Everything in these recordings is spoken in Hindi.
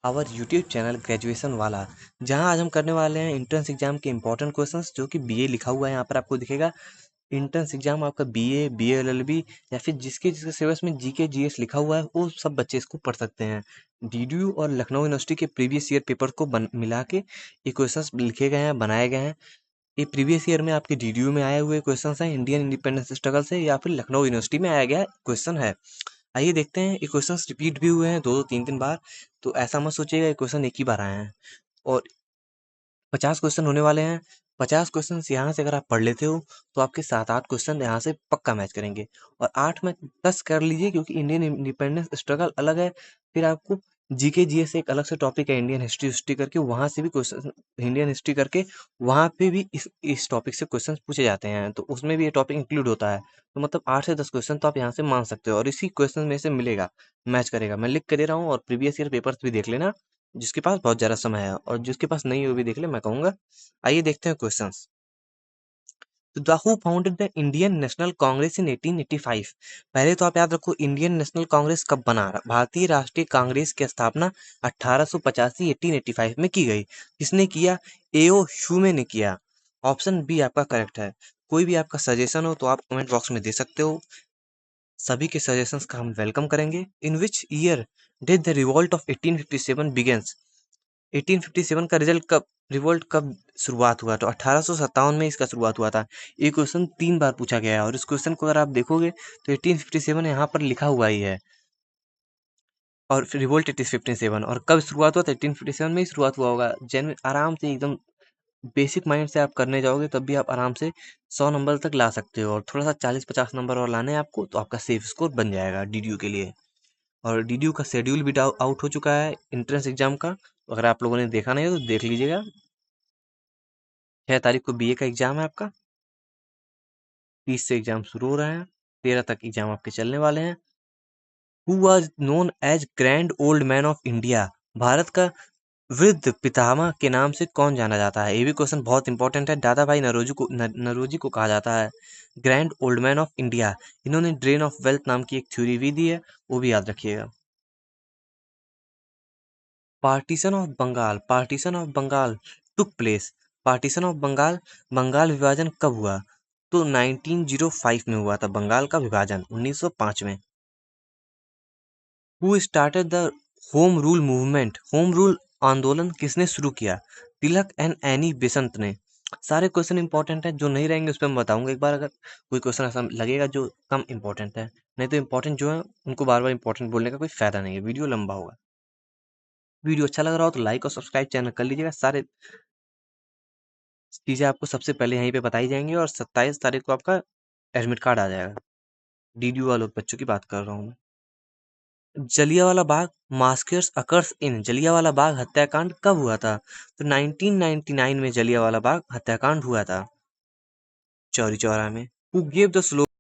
आवर यूट्यूब चैनल ग्रेजुएशन वाला, जहां आज हम करने वाले हैं एंट्रेंस एग्जाम के इंपॉर्टेंट क्वेश्चंस जो कि बीए लिखा हुआ है यहाँ पर आपको दिखेगा। एंट्रेंस एग्जाम आपका बीए, बीएलएलबी या फिर जिसके जिसके सिलेबस में जीके जीएस लिखा हुआ है वो सब बच्चे इसको पढ़ सकते हैं। डीडीयू और लखनऊ यूनिवर्सिटी के प्रीवियस ईयर पेपर को मिला के ये क्वेश्चंस लिखे गए हैं, बनाए गए हैं। ये प्रीवियस ईयर में आपके डीडीयू में आए हुए क्वेश्चंस हैं, इंडियन इंडिपेंडेंस स्ट्रगल से, या फिर लखनऊ यूनिवर्सिटी में आया गया क्वेश्चन है। आइए देखते हैं, ये क्वेश्चंस रिपीट भी हुए हैं 2-2 3-3 बार, तो ऐसा मत सोचिएगा ये क्वेश्चन एक ही बार आए हैं। और 50 क्वेश्चन होने वाले हैं। 50 क्वेश्चन यहाँ से अगर आप पढ़ लेते हो तो आपके 7-8 क्वेश्चन यहाँ से पक्का मैच करेंगे। और 8 में 10 कर लीजिए, क्योंकि इंडियन इंडिपेंडेंस स्ट्रगल अलग है। फिर आपको जीके जीएस एक अलग से टॉपिक है, इंडियन हिस्ट्री हिस्ट्री करके वहां से भी क्वेश्चन, इंडियन हिस्ट्री करके वहां पे भी इस टॉपिक से क्वेश्चन पूछे जाते हैं, तो उसमें भी ये टॉपिक इंक्लूड होता है। तो मतलब 8 से 10 क्वेश्चन तो आप यहाँ से मान सकते हो, और इसी क्वेश्चन में से मिलेगा, मैच करेगा। मैं लिख के दे रहा हूँ, और प्रीवियस ईयर पेपर्स भी देख लेना, जिसके पास बहुत ज़्यादा समय है, और जिसके पास नहीं है वो भी देख ले, मैं कहूँगा। आइए देखते हैं questions. The who founded the Indian National Congress in 1885। पहले तो आप याद रखो, इंडियन नेशनल कांग्रेस कब बना। भारतीय राष्ट्रीय कांग्रेस की स्थापना 1885 1885 में की गई। किसने किया? एओ ह्यूमे ने किया। ऑप्शन बी आपका करेक्ट है। कोई भी आपका सजेशन हो तो आप कमेंट बॉक्स में दे सकते हो, सभी के सजेशंस का हम वेलकम करेंगे। In which year did the revolt of 1857 begins. 1857 का रिवोल्ट कब शुरुआत हुआ? तो 1857 में इसका शुरुआत हुआ था। ये क्वेश्चन 3 बार पूछा गया है, और इस क्वेश्चन को अगर आप देखोगे तो 1857 यहाँ पर लिखा हुआ ही है, और फिर रिवोल्ट 1857, और कब शुरुआत हुआ था? 1857 में ही शुरुआत हुआ होगा। जैन आराम से एकदम बेसिक माइंड से आप करने जाओगे तब भी आप आराम से 100 नंबर तक ला सकते हो, और थोड़ा सा 40-50 नंबर और लाने हैं आपको, तो आपका सेफ स्कोर बन जाएगा डीडीयू के लिए। और डीडीयू का शेड्यूल भी आउट हो चुका है एंट्रेंस एग्जाम का, तो अगर आप लोगों ने देखा नहीं हो तो देख लीजिएगा। 6 तारीख को बीए का एग्जाम है आपका, 30 से एग्जाम शुरू हो रहा है, 13 तक एग्जाम आपके चलने वाले हैं। Who was known as grand old man of India. Bharat का वृद्ध पितामह के नाम से कौन जाना जाता है? ये भी क्वेश्चन बहुत इंपॉर्टेंट है। दादा भाई नरोजी को कहा जाता है grand old man of India. इन्होंने ड्रेन ऑफ वेल्थ नाम की एक थ्योरी भी दी है, वो भी याद रखिएगा। Partition of Bengal took place. Partition of Bengal, Bengal विभाजन कब हुआ? तो 1905 में हुआ था बंगाल का विभाजन, 1905 में। Who started the home rule movement. Home rule आंदोलन किसने शुरू किया? तिलक एंड एनी बेसंत ने। सारे क्वेश्चन इंपॉर्टेंट है, जो नहीं रहेंगे उस पर मैं बताऊंगा एक बार, अगर कोई क्वेश्चन ऐसा लगेगा जो कम इंपॉर्टेंट है। नहीं तो इंपॉर्टेंट जो है उनको बार बार इंपॉर्टेंट बोलने का कोई फायदा नहीं है, वीडियो लंबा होगा। वीडियो अच्छा लग रहा हो तो लाइक और सब्सक्राइब चैनल कर लीजिएगा। सारे चीज़ें आपको सबसे पहले यहीं पे बताई जाएंगी, और 27 तारीख को आपका एडमिट कार्ड आ जाएगा। डीडीयू वालों बच्चों की बात कर रहा हूँ मैं। Jallianwala Bagh मास्कर्स occurs in. जलियांवाला बाग हत्याकांड कब हुआ था? तो 1999 में जलियांवाला बाग हत्याकांड हुआ था, चौरी चौरा में। Who gave the slogan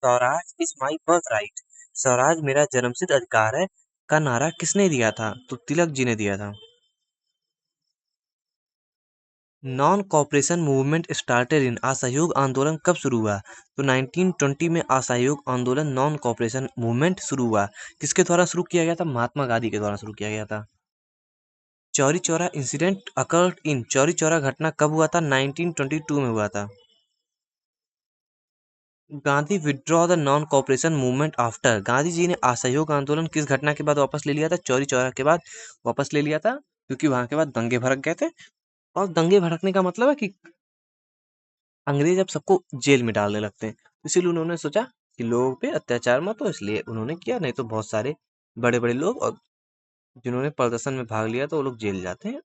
Swaraj is my birth right. Swaraj मेरा जन्मसिद्ध अधिकार है का नारा किसने दिया था? तो तिलक जी ने दिया था। नॉन कॉपरेशन मूवमेंट स्टार्टेड इन। असहयोग आंदोलन कब शुरू हुआ? तो 1920 में असहयोग आंदोलन नॉन कॉपरेशन मूवमेंट शुरू हुआ। किसके द्वारा शुरू किया गया था? महात्मा गांधी के द्वारा शुरू किया गया था। Chauri Chaura incident occurred in. Chauri Chaura घटना कब हुआ था? 1922 में हुआ था। Gandhi withdraw the non cooperation movement after. Gandhi ji ने असहयोग आंदोलन किस घटना के बाद वापस ले लिया था? चौरी चौरा के बाद वापस ले लिया था, क्योंकि वहां के बाद दंगे भड़क गए थे। और दंगे भड़कने का मतलब है कि अंग्रेज अब सबको जेल में डालने लगते हैं, इसीलिए उन्होंने सोचा कि लोगों पे अत्याचार मत हो, इसलिए उन्होंने किया। नहीं तो बहुत सारे बड़े बड़े लोग और जिन्होंने प्रदर्शन में भाग लिया तो वो लोग जेल जाते हैं।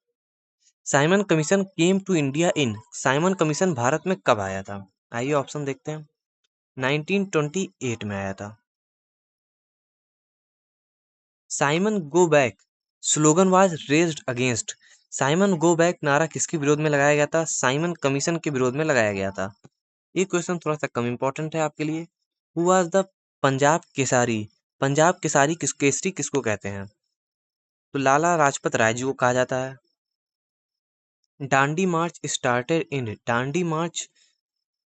Simon Commission came to India in. Simon Commission Bharat में कब आया था? आइए ऑप्शन देखते हैं। 1928 में आया था। Simon go back slogan was raised against. Simon go back नारा किसके विरोध में लगाया गया था? साइमन कमीशन के विरोध में लगाया गया था। ये क्वेश्चन थोड़ा सा कम इंपॉर्टेंट है आपके लिए। Who was the Punjab Khesari. Punjab Khesari Kesari किसको कहते हैं? तो लाला लाजपत राय जी को कहा जाता है। डांडी मार्च स्टार्टेड इन। डांडी मार्च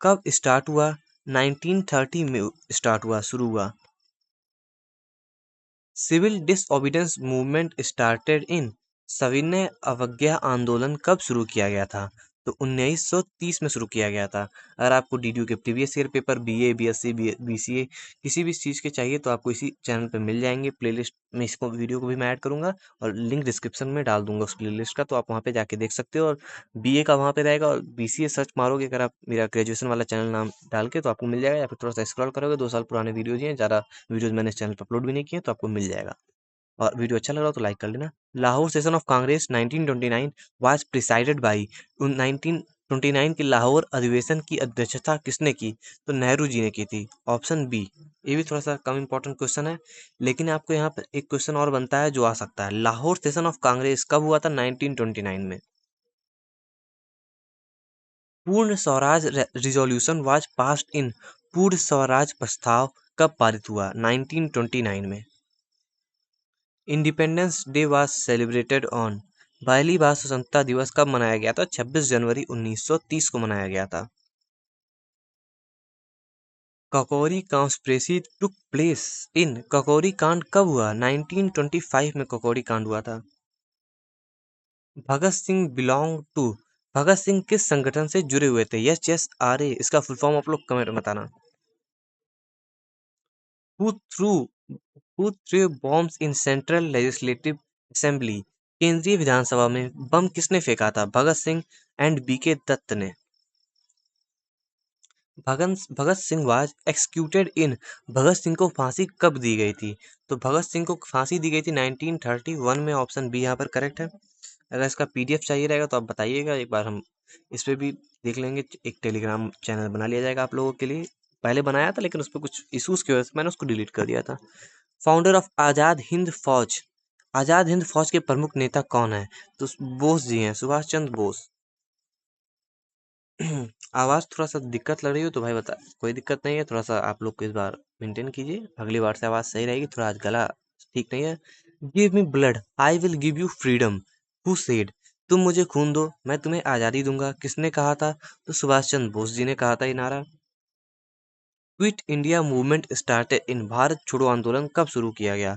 कब स्टार्ट हुआ? 1930 में स्टार्ट हुआ, शुरू हुआ। Civil disobedience movement started in सविनय अवज्ञा आंदोलन कब शुरू किया गया था? तो 1930 में शुरू किया गया था। अगर आपको डीडीयू के previous year paper BA, BSc, BCA किसी भी चीज़ के चाहिए तो आपको इसी चैनल पे मिल जाएंगे। प्लेलिस्ट में इसको वीडियो को भी मैं ऐड करूंगा और लिंक डिस्क्रिप्शन में डाल दूंगा उस प्लेलिस्ट का, तो आप वहाँ पे जाके देख सकते हो। और बीए का वहाँ पे रहेगा और बीसीए सर्च मारोगे अगर आप मेरा ग्रेजुएशन वाला चैनल नाम डाल के, तो आपको मिल जाएगा। या फिर थोड़ा सा स्क्रॉल करोगे 2 साल पुराने वीडियोज हैं, ज़्यादा वीडियोज मैंने इस चैनल पर अपलोड भी नहीं किए, तो आपको मिल जाएगा। और वीडियो अच्छा लग रहा हो तो लाइक कर लेना। Lahore session of Congress 1929 was presided by. 1929 के लाहौर अधिवेशन की अध्यक्षता किसने की? तो नेहरू जी ने की थी। Option B. ये भी थोड़ा सा कम इंपॉर्टेंट क्वेश्चन है, लेकिन आपको यहाँ पर एक क्वेश्चन और बनता है जो आ सकता है। लाहौर सेशन ऑफ कांग्रेस कब हुआ था 1929 में? पूर्ण Swaraj resolution was passed in. पूर्ण स्वराज प्रस्ताव कब पारित हुआ? 1929 में। Independence day was celebrated on. पहली बार स्वतंत्रता दिवस कब मनाया गया था? 26 जनवरी 1930 को मनाया गया था। ककौरी कॉन्स्पिरेसी टुक प्लेस इन। ककौरी कांड कब हुआ? 1925 में ककौरी कांड हुआ था। Bhagat Singh belong to. भगत सिंह किस संगठन से जुड़े हुए थे? HSRA। इसका फुल फॉर्म आप लोग कमेंट में बताना। Who through who through bombs in central legislative assembly. केंद्रीय विधानसभा में बम किसने फेंका था? भगत सिंह एंड बीके दत्त ने। भगत सिंह वाज एक्सक्यूटेड इन। भगत सिंह को फांसी कब दी गई थी? तो भगत सिंह को फांसी दी गई थी 1931 में। ऑप्शन बी यहाँ पर करेक्ट है। अगर इसका पीडीएफ चाहिए रहेगा तो आप बताइएगा, एक बार हम इस पे भी देख लेंगे। एक टेलीग्राम चैनल बना लिया जाएगा आप लोगों के लिए। पहले बनाया था लेकिन उस पर कुछ इशूज की वजह से मैंने उसको डिलीट कर दिया था। फाउंडर ऑफ आजाद हिंद फौज। आजाद हिंद फौज के प्रमुख नेता कौन है? तो बोस जी हैं, सुभाष चंद्र बोस। आवाज़ थोड़ा सा दिक्कत लग रही हो तो भाई बता, कोई दिक्कत नहीं है। थोड़ा सा आप लोग को इस बार मेंटेन कीजिए, अगली बार से आवाज़ सही रहेगी। थोड़ा आज गला ठीक नहीं है। Give me blood I will give you freedom. Who said. तुम मुझे खून दो मैं तुम्हें आज़ादी दूंगा। किसने कहा था? तो सुभाष चंद्र बोस जी ने कहा था ये नारा। क्विट इंडिया मूवमेंट स्टार्टेड इन। भारत छोड़ो आंदोलन कब शुरू किया गया?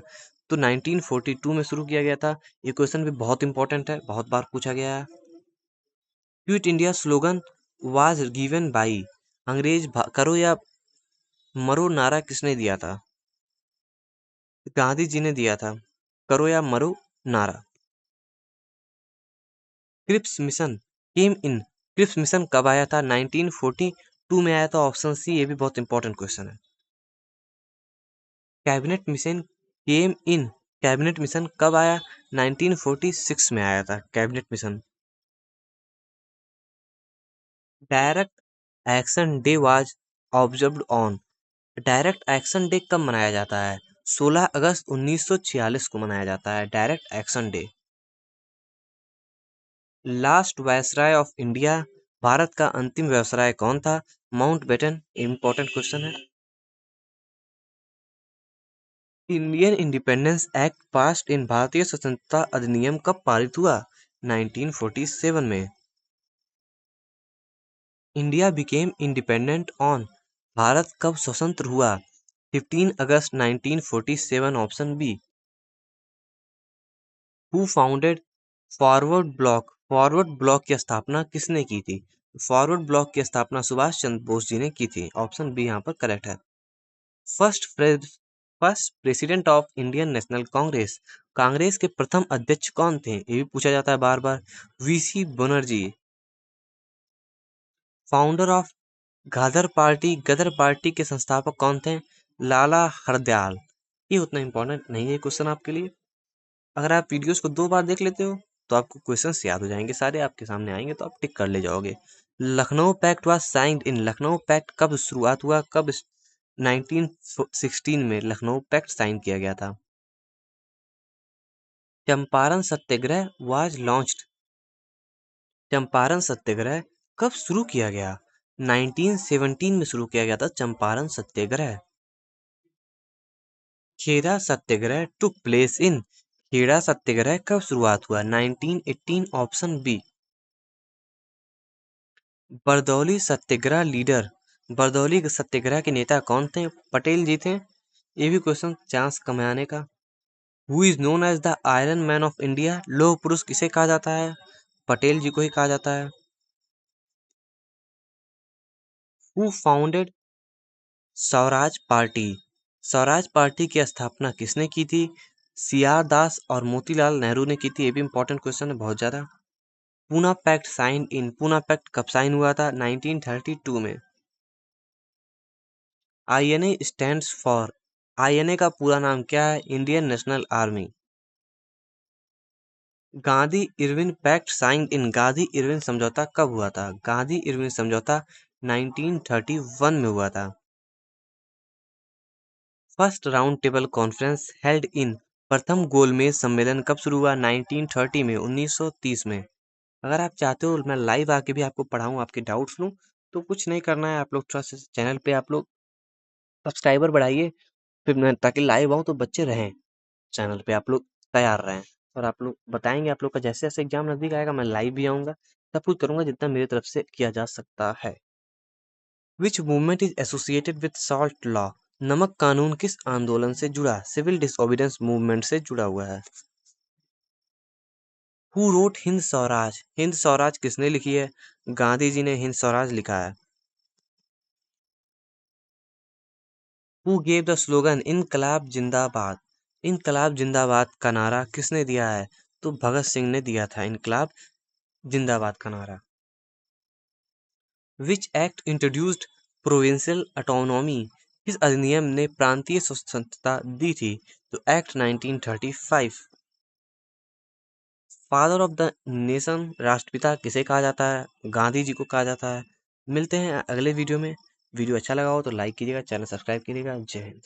तो 1942 में शुरू किया गया था। ये क्वेश्चन भी बहुत इंपॉर्टेंट है, बहुत बार पूछा गया है। Quit India slogan was given by. करो या मरो नारा किसने दिया था? गांधी जी ने दिया था। करो या मरो नारा। Cripps Mission came in. Cripps Mission कब आया था? 1942 में आया था। Option C. ये भी बहुत इंपॉर्टेंट क्वेश्चन है। Cabinet mission came in. Cabinet mission कब आया? 1946 में आया था cabinet mission. Direct action day was observed on. Direct action day कब मनाया जाता है? 16 अगस्त 1946 को मनाया जाता है direct action day. Last viceroy of India. Bharat का अंतिम वायसराय कौन था? माउंटबेटन। इंपॉर्टेंट क्वेश्चन है। Indian independence act passed in. भारतीय स्वतंत्रता अधिनियम कब पारित हुआ? 1947 में। India became independent on. भारत कब स्वतंत्र हुआ? 15 अगस्त 1947। Option B. Who founded forward bloc. Forward bloc की स्थापना किसने की थी? फॉरवर्ड ब्लॉक की स्थापना सुभाष चंद्र बोस जी ने की थी। ऑप्शन बी यहाँ पर करेक्ट है। First first president of Indian National Congress. Congress के प्रथम अध्यक्ष कौन थे? ये भी पूछा जाता है बार बार। VC Banerjee. Founder of Ghadar party के संस्थापक कौन थे? लाला हरदयाल। ये उतना इंपॉर्टेंट नहीं है क्वेश्चन आपके लिए। अगर आप वीडियोस को 2 बार देख लेते हो तो आपको क्वेश्चंस याद हो जाएंगे, सारे आपके सामने आएंगे तो आप टिक कर ले जाओगे। Lucknow pact was signed in. Lucknow pact कब शुरुआत हुआ? कब? 1916 में लखनऊ पैक्ट साइन किया गया था। चंपारण सत्याग्रह वाज लॉन्च्ड। चंपारण सत्याग्रह कब शुरू किया गया? 1917 में शुरू किया गया था Champaran Satyagraha. Kheda Satyagraha took place in. Kheda Satyagraha कब शुरुआत हुआ? 1918। Option B. Bardoli Satyagraha leader. Bardoli Satyagraha के नेता कौन थे? पटेल जी थे। ये भी क्वेश्चन चांस कम आने का। Who is known as the iron man of India? लौह पुरुष किसे कहा जाता है? पटेल जी को ही कहा जाता है। Who founded Swaraj party? Swaraj party की स्थापना किसने की थी? सीआर दास और मोतीलाल नेहरू ने की थी। ये भी इंपॉर्टेंट क्वेश्चन है बहुत ज्यादा। Poona pact sign in, Poona pact कब साइन हुआ था? 1932 में। आईएनए स्टैंड्स फॉर, आईएनए का पूरा नाम क्या है? Indian National Army. Gandhi Irwin pact sign in, Gandhi Irwin समझौता कब हुआ था? गांधी इरविन समझौता 1931 में हुआ था। First round table conference held in, प्रथम गोलमेज सम्मेलन कब शुरू हुआ? 1930 में, 1930 में। अगर आप चाहते हो मैं लाइव आके भी आपको पढ़ाऊँ, आपके डाउट्स लूँ, तो कुछ नहीं करना है, आप लोग थोड़ा सा चैनल पे आप लोग सब्सक्राइबर बढ़ाइए, फिर मैं ताकि लाइव आऊँ तो बच्चे रहें चैनल पे, आप लोग तैयार रहें और आप लोग बताएंगे। आप लोग का जैसे जैसे एग्जाम नजदीक आएगा मैं लाइव भी आऊँगा, सब कुछ करूँगा जितना मेरी तरफ से किया जा सकता है। विच movement is associated with salt law? नमक कानून किस आंदोलन से जुड़ा? सिविल डिसोबीडियंस मूवमेंट से जुड़ा हुआ है। Who wrote Hind Swaraj? हिंद स्वराज किसने लिखी है? गांधी जी ने हिंद स्वराज लिखा है। हु गेव द स्लोगन इनकलाब जिंदाबाद? इनकलाब जिंदाबाद का नारा किसने दिया है? तो भगत सिंह ने दिया था इनकलाब जिंदाबाद का नारा। Which act introduced provincial autonomy? किस अधिनियम ने प्रांतीय स्वतंत्रता दी थी? तो act 1935। Father of the nation, राष्ट्रपिता किसे कहा जाता है? गांधी जी को कहा जाता है। मिलते हैं अगले वीडियो में। वीडियो अच्छा लगा हो तो लाइक कीजिएगा, चैनल सब्सक्राइब कीजिएगा। जय हिंद।